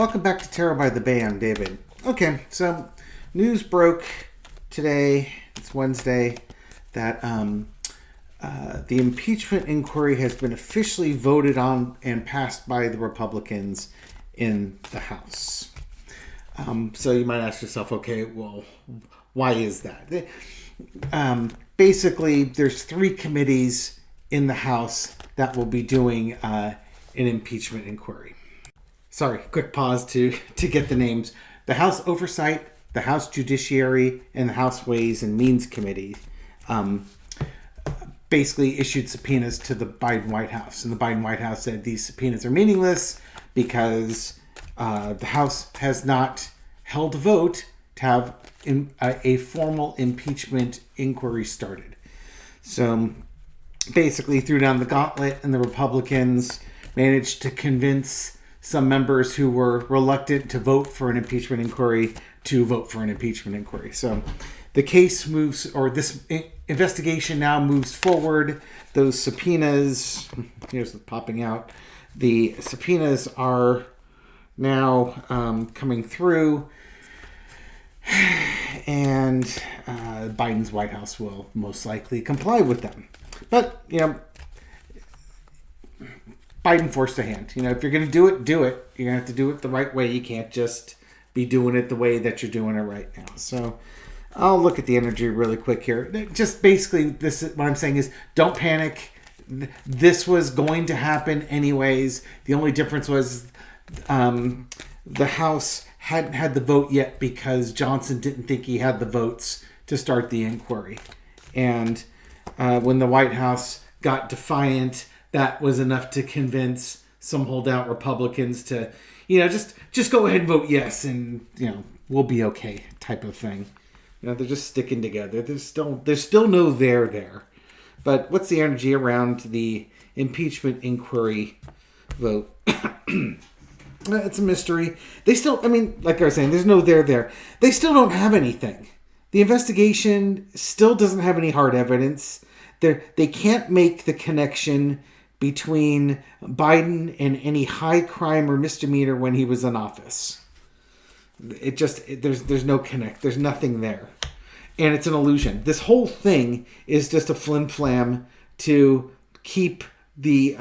Welcome back to Tarot by the Bay. I'm David. Okay, so news broke today, it's Wednesday, that the impeachment inquiry has been officially voted on and passed by the Republicans in the House. So you might ask yourself, okay, well, why is that? Basically, there's 3 committees in the House that will be doing an impeachment inquiry. Sorry, quick pause to get the names. The House Oversight, the House Judiciary, and the House Ways and Means Committee basically issued subpoenas to the Biden White House. And the Biden White House said these subpoenas are meaningless because the House has not held a vote to have a formal impeachment inquiry started. So basically threw down the gauntlet, and the Republicans managed to convince some members who were reluctant to vote for an impeachment inquiry to vote for an impeachment inquiry. So the case moves, or this investigation now moves forward. Those subpoenas, here's what's popping out. The subpoenas are now coming through, and Biden's White House will most likely comply with them. But, Biden forced a hand. If you're going to do it, do it. You're going to have to do it the right way. You can't just be doing it the way that you're doing it right now. So I'll look at the energy really quick here. Just basically, this is what I'm saying is don't panic. This was going to happen anyways. The only difference was the House hadn't had the vote yet because Johnson didn't think he had the votes to start the inquiry. And when the White House got defiant, that was enough to convince some holdout Republicans to, just go ahead and vote yes, and we'll be okay, type of thing. They're just sticking together. There's still no there. But what's the energy around the impeachment inquiry vote? It's a mystery. They still, like I was saying, there's no there. They still don't have anything. The investigation still doesn't have any hard evidence. They can't make the connection between Biden and any high crime or misdemeanor when he was in office. There's no connect. There's nothing there. And it's an illusion. This whole thing is just a flim-flam to keep the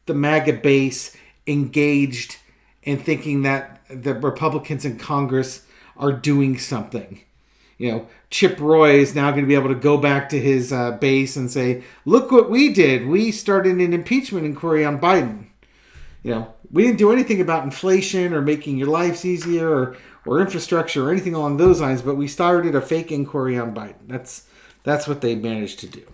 MAGA base engaged and thinking that the Republicans in Congress are doing something. Chip Roy is now going to be able to go back to his base and say, look what we did. We started an impeachment inquiry on Biden. We didn't do anything about inflation or making your lives easier or infrastructure or anything along those lines, but we started a fake inquiry on Biden. That's what they managed to do.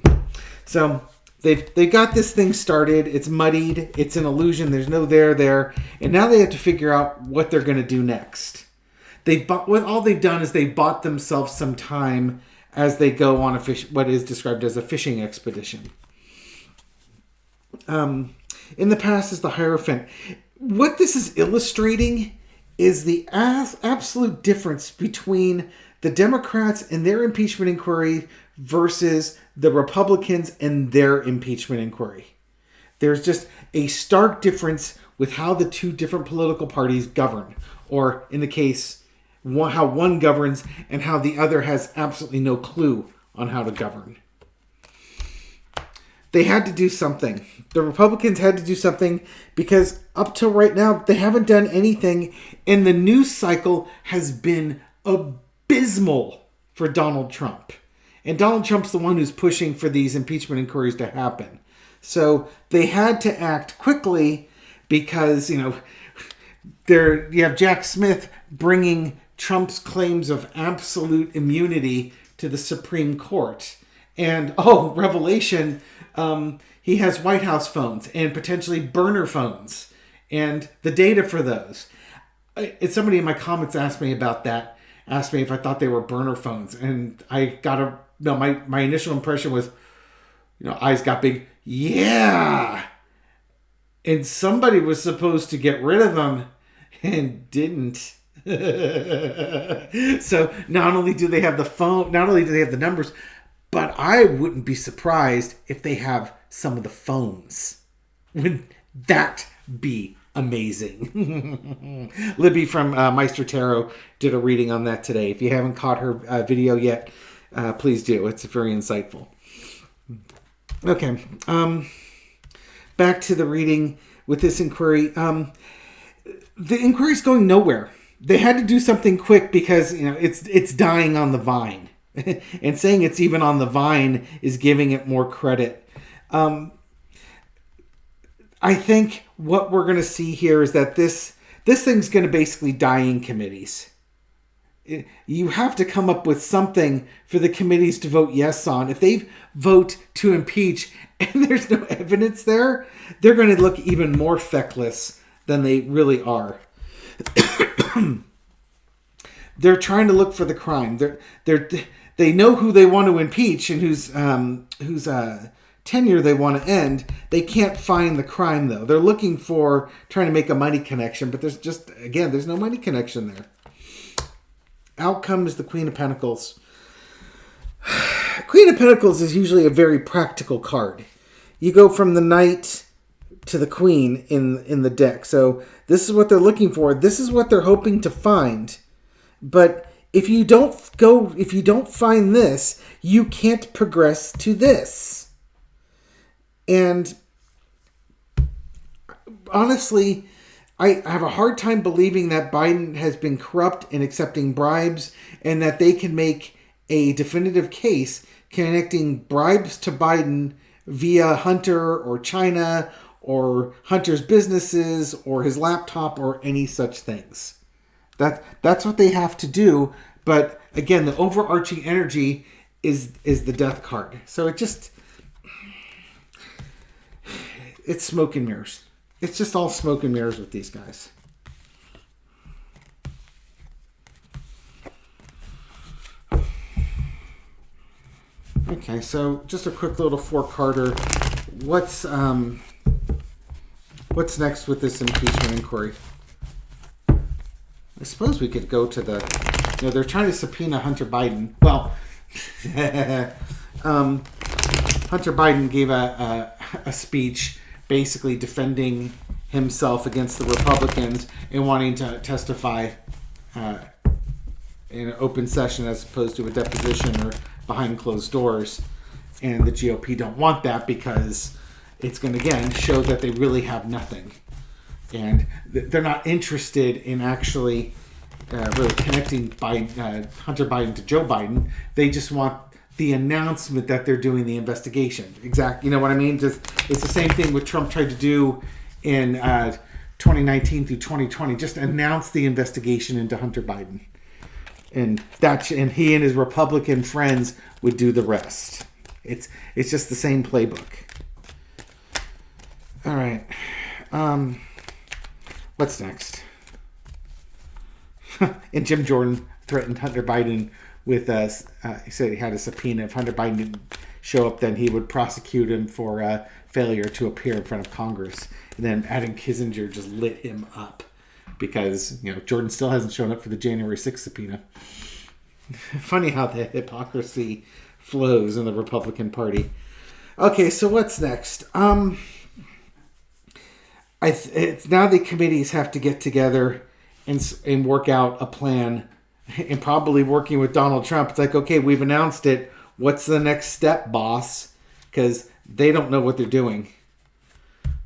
So they got this thing started. It's muddied. It's an illusion. There's no there. And now they have to figure out what they're going to do next. All they've done is they've bought themselves some time as they go on what is described as a fishing expedition. In the past is the Hierophant. What this is illustrating is the absolute difference between the Democrats and their impeachment inquiry versus the Republicans and their impeachment inquiry. There's just a stark difference with how the two different political parties govern, or in the case, how one governs and how the other has absolutely no clue on how to govern. They had to do something. The Republicans had to do something because up till right now, they haven't done anything, and the news cycle has been abysmal for Donald Trump. And Donald Trump's the one who's pushing for these impeachment inquiries to happen. So they had to act quickly because, you have Jack Smith bringing Trump's claims of absolute immunity to the Supreme Court. And, revelation, he has White House phones and potentially burner phones and the data for those. Somebody in my comments asked me about that, asked me if I thought they were burner phones. And I got my initial impression was, eyes got big. Yeah. And somebody was supposed to get rid of them and didn't. So not only do they have the phone, not only do they have the numbers, but I wouldn't be surprised if they have some of the phones. Wouldn't that be amazing. Libby from Meister Tarot did a reading on that today. If you haven't caught her video yet, please do. It's very insightful. Okay. Back to the reading with this inquiry. The inquiry's going nowhere. They had to do something quick because it's dying on the vine. And saying it's even on the vine is giving it more credit. I think what we're going to see here is that this thing's going to basically die in committees. You have to come up with something for the committees to vote yes on. If they vote to impeach and there's no evidence there, they're going to look even more feckless than they really are. They're trying to look for the crime. They know who they want to impeach and whose tenure they want to end. They can't find the crime, though. They're looking for trying to make a money connection, but there's no money connection there. Out comes the Queen of Pentacles. Queen of Pentacles is usually a very practical card. You go from the Knight to the Queen in the deck. So this is what they're looking for. This is what they're hoping to find. But if you don't find this, you can't progress to this. And honestly, I have a hard time believing that Biden has been corrupt in accepting bribes and that they can make a definitive case connecting bribes to Biden via Hunter or China or Hunter's businesses or his laptop or any such things. That's what they have to do. But again, the overarching energy is the death card. So it's smoke and mirrors. It's just all smoke and mirrors with these guys. Okay, so just a quick little four-parter. What's next with this impeachment inquiry? I suppose we could go to they're trying to subpoena Hunter Biden. Well, Hunter Biden gave a speech basically defending himself against the Republicans and wanting to testify in an open session as opposed to a deposition or behind closed doors. And the GOP don't want that because it's going to, again, show that they really have nothing. And they're not interested in actually really connecting Hunter Biden to Joe Biden. They just want the announcement that they're doing the investigation. Exactly. You know what I mean? It's the same thing what Trump tried to do in 2019 through 2020. Just announce the investigation into Hunter Biden. And he and his Republican friends would do the rest. It's just the same playbook. All right. What's next? And Jim Jordan threatened Hunter Biden with he said he had a subpoena. If Hunter Biden didn't show up, then he would prosecute him for failure to appear in front of Congress. And then Adam Kinzinger just lit him up because Jordan still hasn't shown up for the January 6th subpoena. Funny how the hypocrisy flows in the Republican Party. Okay, so what's next? It's now the committees have to get together and work out a plan. And probably working with Donald Trump, it's like, okay, we've announced it. What's the next step, boss? Because they don't know what they're doing.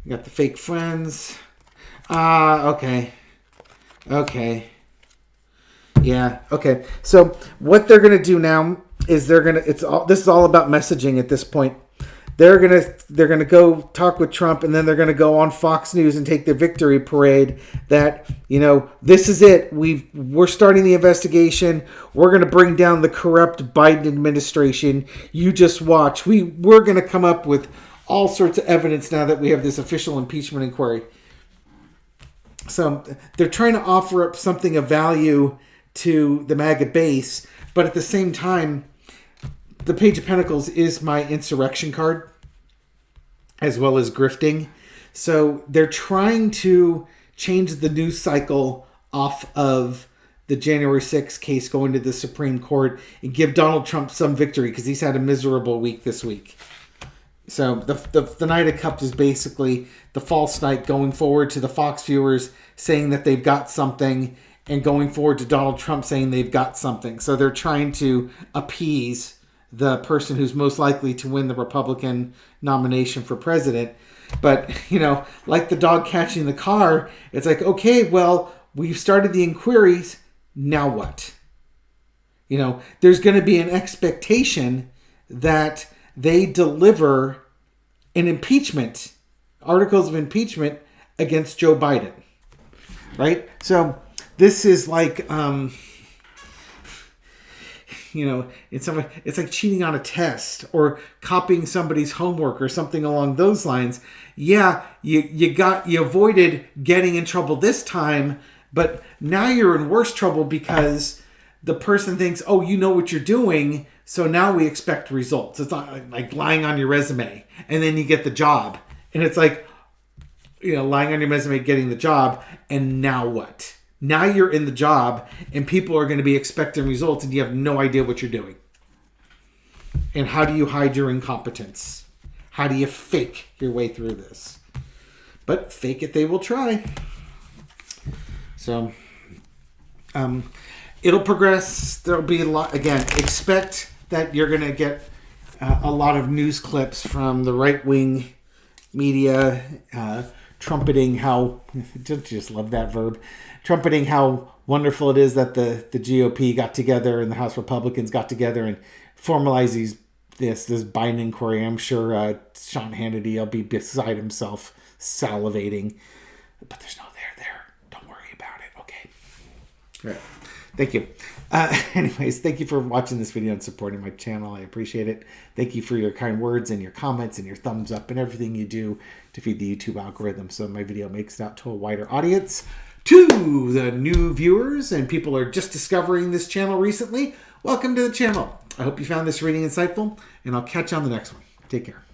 You got the fake friends. Okay. Yeah, okay. So what they're going to do now is this is all about messaging at this point. They're gonna go talk with Trump, and then they're gonna go on Fox News and take their victory parade that this is it. We're starting the investigation. We're gonna bring down the corrupt Biden administration. You just watch. We're gonna come up with all sorts of evidence now that we have this official impeachment inquiry. So they're trying to offer up something of value to the MAGA base, but at the same time, the Page of Pentacles is my insurrection card, as well as grifting. So they're trying to change the news cycle off of the January 6th case going to the Supreme Court and give Donald Trump some victory because he's had a miserable week this week. So the Knight of Cups is basically the false knight going forward to the Fox viewers saying that they've got something, and going forward to Donald Trump saying they've got something. So they're trying to appease the person who's most likely to win the Republican nomination for president. But, like the dog catching the car, it's like, okay, well, we've started the inquiries. Now what? There's going to be an expectation that they deliver an impeachment, articles of impeachment against Joe Biden. Right? So this is like, it's like cheating on a test or copying somebody's homework or something along those lines. Yeah, you avoided getting in trouble this time, but now you're in worse trouble because the person thinks, oh, you know what you're doing, so now we expect results. It's not like lying on your resume and then you get the job. And it's like, lying on your resume, getting the job, and now what? Now you're in the job and people are going to be expecting results and you have no idea what you're doing. And how do you hide your incompetence? How do you fake your way through this? But fake it, they will try. So, it'll progress. There'll be a lot. Again, expect that you're going to get a lot of news clips from the right-wing media trumpeting how, just love that verb, trumpeting how wonderful it is that the GOP got together and the House Republicans got together and formalized this Biden inquiry. I'm sure Sean Hannity will be beside himself salivating, but there's no there. Don't worry about it. Okay. All right. Thank you. Anyways, thank you for watching this video and supporting my channel. I appreciate it. Thank you for your kind words and your comments and your thumbs up and everything you do to feed the YouTube algorithm so my video makes it out to a wider audience. To the new viewers and people who are just discovering this channel recently, welcome to the channel. I hope you found this reading insightful, and I'll catch you on the next one. Take care.